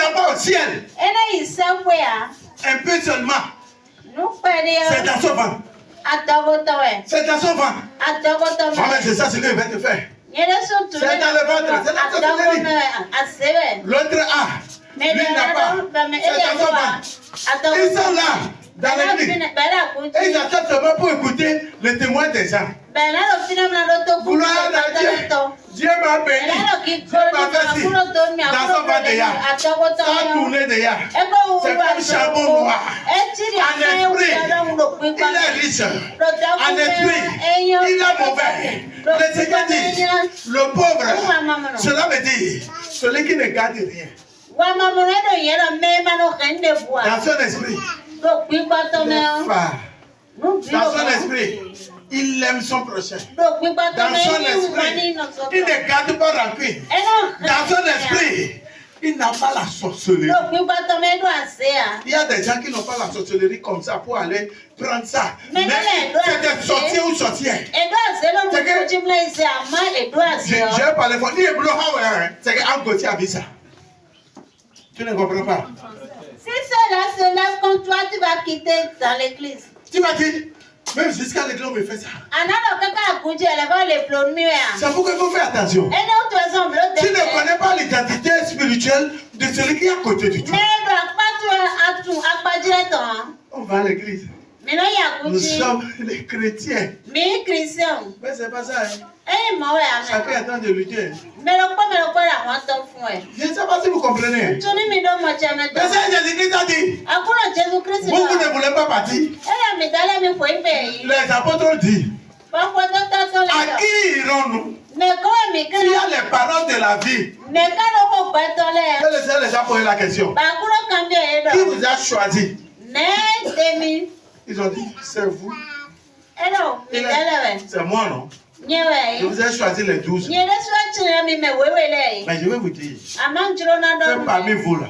n'ira pas au ciel. Un peu seulement. C'est dans son ventre. C'est dans son ventre. C'est ça ce qu'il va te faire. C'est dans le ventre. C'est la sorcellerie. L'autre a. Lui n'a pas. C'est dans son ventre. Ils sont là, dans l'église. Et ils attendent seulement pour écouter le témoin des gens. Gloire à Dieu. Dieu m'a béni. Dieu m'a fait ci. Dans son ventre déjà. Ça a tourné déjà. C'est comme charbon noir. En esprit, il est riche. En esprit, il est mauvais. Le Seigneur dit, le pauvre, cela veut dire, celui qui ne garde rien. Dans son esprit, dans son esprit, il aime son prochain. Dans son esprit, il ne garde pas rancune. Dans son esprit, il n'a pas la sorcellerie. Il y a des gens qui n'ont pas la sorcellerie comme ça pour aller prendre ça. Mais c'est des sorciers ou sorcières. Je parle fort. C'est qu'un côté a vu ça. Tu ne comprends pas. Si cela se lève contre toi, tu vas quitter dans l'église. Tu vas dire, même jusqu'à l'église, on me fait ça. C'est pourquoi il faut faire attention. Tu ne connais pas l'identité spirituelle de celui qui est à côté du tout. On va à l'église. Nous sommes les chrétiens. Mais c'est pas ça. Chacun est en train de lutter. Je ne sais pas si vous comprenez. Mais ça, Jésus-Christ a dit. Vous ne voulez pas partir. Les apôtres ont dit. À qui irons-nous? Il y a les paroles de la vie. Je laisse les gens poser la question. Qui vous a choisi? Ils ont dit, c'est vous. C'est moi, non? Je vous ai choisi les 12. Mais je vais vous dire, un parmi vous là.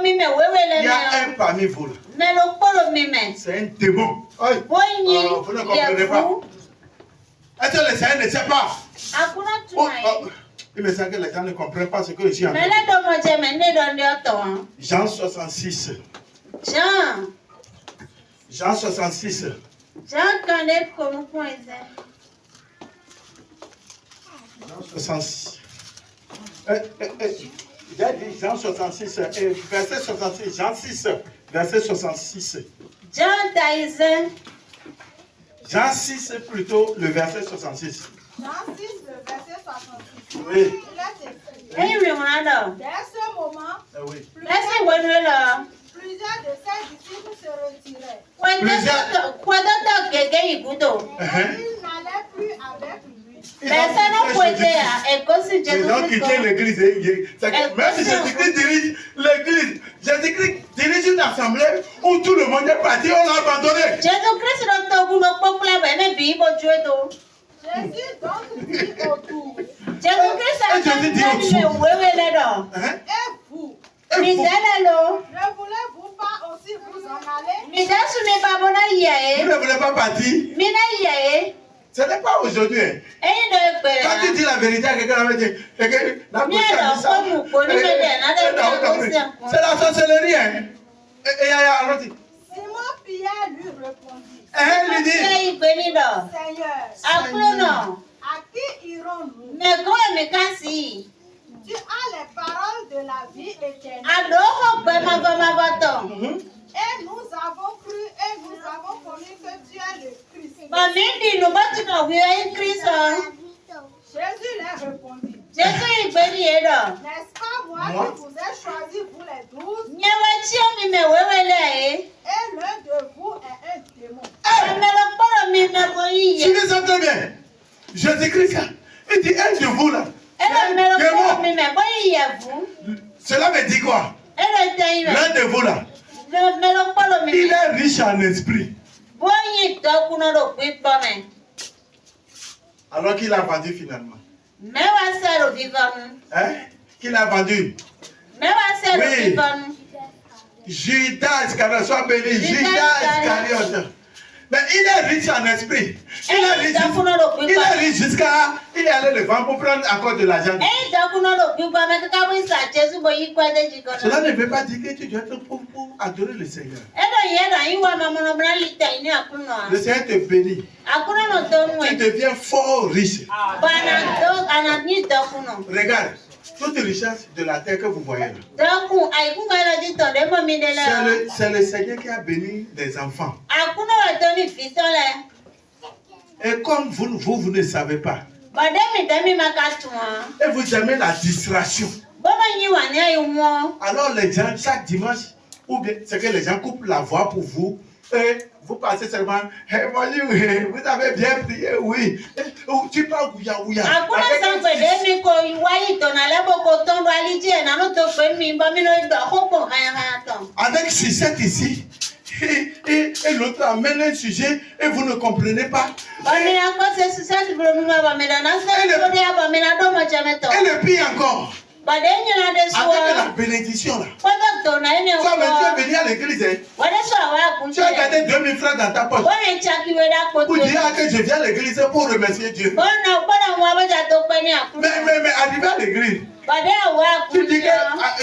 Il y a un parmi vous là. C'est un démon. Oh, vous ne comprenez pas. Est-ce que le Seigneur ne sait pas? Il me semble que les gens ne comprennent pas ce que je suis en train de dire. Jean 66. Jean 66. Jean 66. J'ai dit Jean 66, verset 66. Jean 6, verset 66. Jean 6, plutôt le verset 66. Jean 6, le verset 66. Oui. Il est écrit. Dès ce moment, plusieurs de ses disciples se retiraient. Ils n'allaient plus avec lui. Ils ont quitté l'église. Même si Jésus-Christ dirige l'église, Jésus-Christ dirige une assemblée où tout le monde est parti, on l'a abandonné. Jésus donc dit autour. Et vous, ne voulez-vous pas aussi vous en aller? Vous ne voulez pas partir? Ce n'est pas aujourd'hui. Quand tu dis la vérité à quelqu'un, c'est la sorcellerie. Simon Pierre lui répondit. Elle lui dit, Seigneur, à qui irons-nous? Tu as les paroles de la vie éternelle. Et nous avons cru et nous avons connu que tu es le Christ. Jésus leur répondit. N'est-ce pas moi qui vous ai choisi, vous les 12? Et l'un de vous est un démon. Tu les entends bien. Jésus-Christ, il dit un de vous là. Cela veut dire quoi? L'un de vous là. Il est riche en esprit. Alors qu'il a vendu finalement. Hein? Qu'il a vendu. Oui. Judas Iscariote, sois béni. Judas Iscariote. Mais il est riche en esprit. Il est riche jusqu'à. Il est allé le vendre pour prendre encore de l'argent. Cela ne veut pas dire que tu dois être pauvre pour adorer le Seigneur. Le Seigneur te bénit. Tu deviens fort riche. Regarde, toute richesse de la terre que vous voyez là. C'est le Seigneur qui a béni des enfants. Et comme vous ne savez pas, et vous aimez la distraction, alors les gens, chaque dimanche, ou bien c'est que les gens coupent la voix pour vous, et vous passez seulement, hey, bonjour, vous avez bien prié, oui. Tu parles ouya ouya. Avec sucette ici. Et l'autre amène un sujet et vous ne comprenez pas. Et le pire encore, avec la bénédiction là. Toi, mais tu es venu à l'église. Tu as gardé 2000 francs dans ta poche. Pour dire que je viens à l'église pour remercier Dieu. Mais arrivé à l'église, tu dis que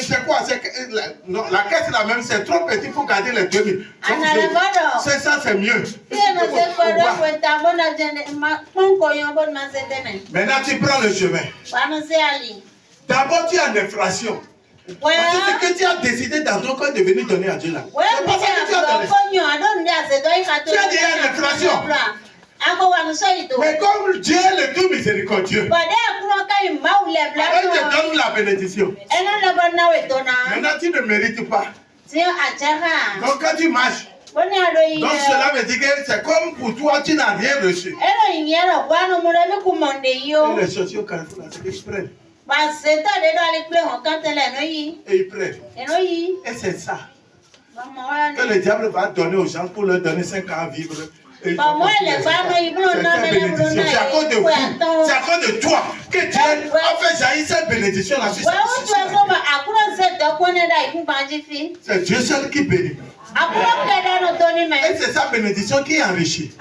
c'est quoi? Non, la caisse est la même, c'est trop petit pour garder les 2000. C'est ça, c'est mieux. Maintenant, tu prends le chemin. D'abord, tu as l'inflation. Parce que ce que tu as décidé dans ton cœur de venir donner à Dieu là. C'est pas ça que tu as donné. Tu as déjà l'inflation. Mais comme Dieu est le tout miséricordieux, il te donne la bénédiction. Maintenant, tu ne mérites pas. Donc, quand tu marches, donc cela veut dire que c'est comme pour toi, tu n'as rien reçu. Et les chaussures au carrefour, là, c'est qu'ils prennent. Et ils prennent. Et c'est ça que le diable va donner aux gens pour leur donner 5 ans à vivre. C'est à cause de vous, c'est à cause de toi que Dieu a fait jaillir cette bénédiction là. C'est Dieu seul qui bénit. Et c'est sa bénédiction qui enrichit.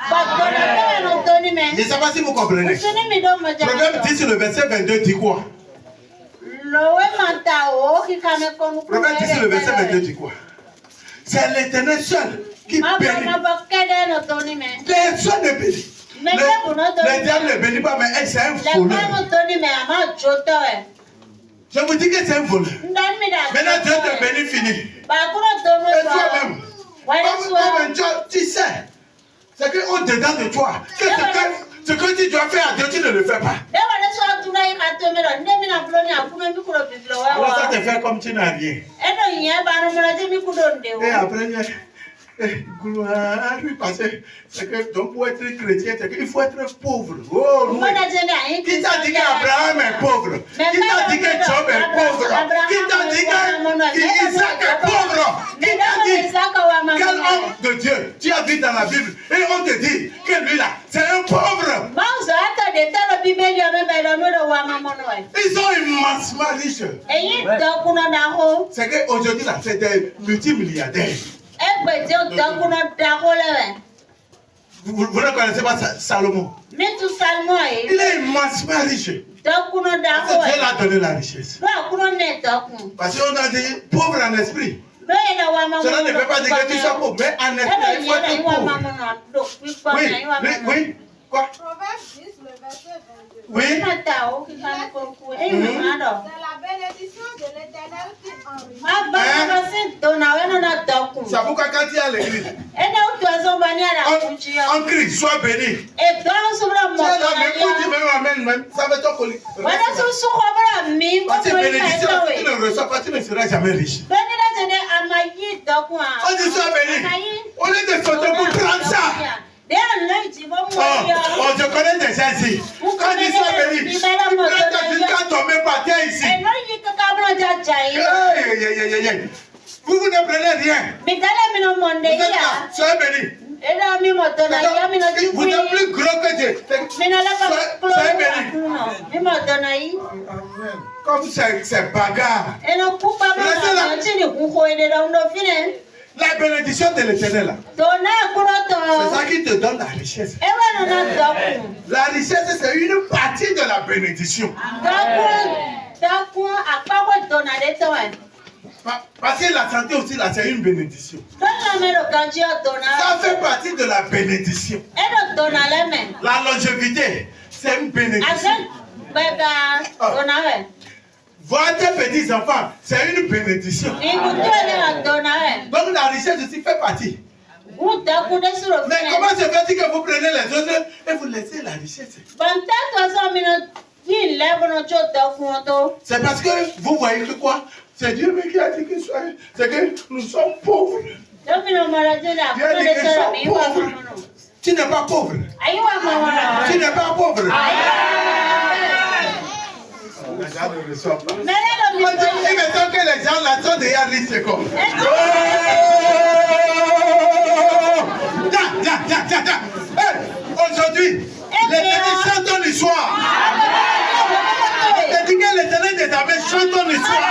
Je ne sais pas si vous comprenez. Proverbe 10 le verset 22 dit quoi? Proverbe 10 le verset 22 dit quoi? C'est l'Éternel seul qui bénit. Personne ne bénit. Le diable ne bénit pas, mais c'est un voleur. Je vous dis que c'est un voleur. Maintenant Dieu te bénit, fini. Et toi-même, comme tu sais, c'est qu'au-dedans de toi, ce que tu dois faire à Dieu, tu ne le fais pas. Alors ça te fait comme tu n'as rien. Et après, gloire lui passer. C'est que donc pour être chrétien, c'est qu'il faut être pauvre. Oh, oui. Qui t'a dit qu'Abraham est pauvre? Qui t'a dit que Job est pauvre? Qui t'a dit qu'Isaac est pauvre? Qui t'a dit quel homme de Dieu tu as vu dans la Bible? Et on te dit que lui là, c'est un pauvre. Ils sont immensement riches. C'est qu'aujourd'hui là, c'est des multimilliardaires. Vous ne connaissez pas Salomon? Il est immensement riche. Dieu l'a donné la richesse. Parce qu'on a dit pauvre en esprit. Cela ne veut pas dire que tu sois pauvre, mais en esprit, il faut être pauvre. Oui. Quoi? Proverbe 10, le verset 22. Oui. C'est la bénédiction de l'Éternel qui enrichit. C'est pourquoi quand tu es à l'église, on crie, sois béni. Tu es là, même pour dire même amen, même, ça va être collé. Parce que bénédiction, si tu ne reçois pas, tu ne seras jamais riche. On dit sois béni. On est des photos pour prendre ça. Oh, je connais des gens ici. Quand ils sont bénis, ils prennent jusqu'à tomber par terre ici. Vous ne prenez rien. Vous êtes là, soyez bénis. Vous êtes plus gros que Dieu. Soyez bénis. Comme c'est bagarre. Restez là. La bénédiction de l'Éternel. C'est ça qui te donne la richesse. La richesse, c'est une partie de la bénédiction. Parce que la santé aussi, là, c'est une bénédiction. Ça fait partie de la bénédiction. La longévité, c'est une bénédiction. Voir tes petits-enfants, c'est une bénédiction. Donc la richesse aussi fait partie. Mais comment se fait-il que vous prenez les autres et vous laissez la richesse? C'est parce que vous voyez que quoi? C'est Dieu qui a dit que c'est que nous sommes pauvres. Dieu a dit que nous sommes pauvres. Tu n'es pas pauvre. Tu n'es pas pauvre. Les gens ne reçoivent pas. Il me semble que les gens là sont déjà riches comme. Aujourd'hui, l'Éternel chante ton histoire. Il dit que l'Éternel des armées chante ton histoire.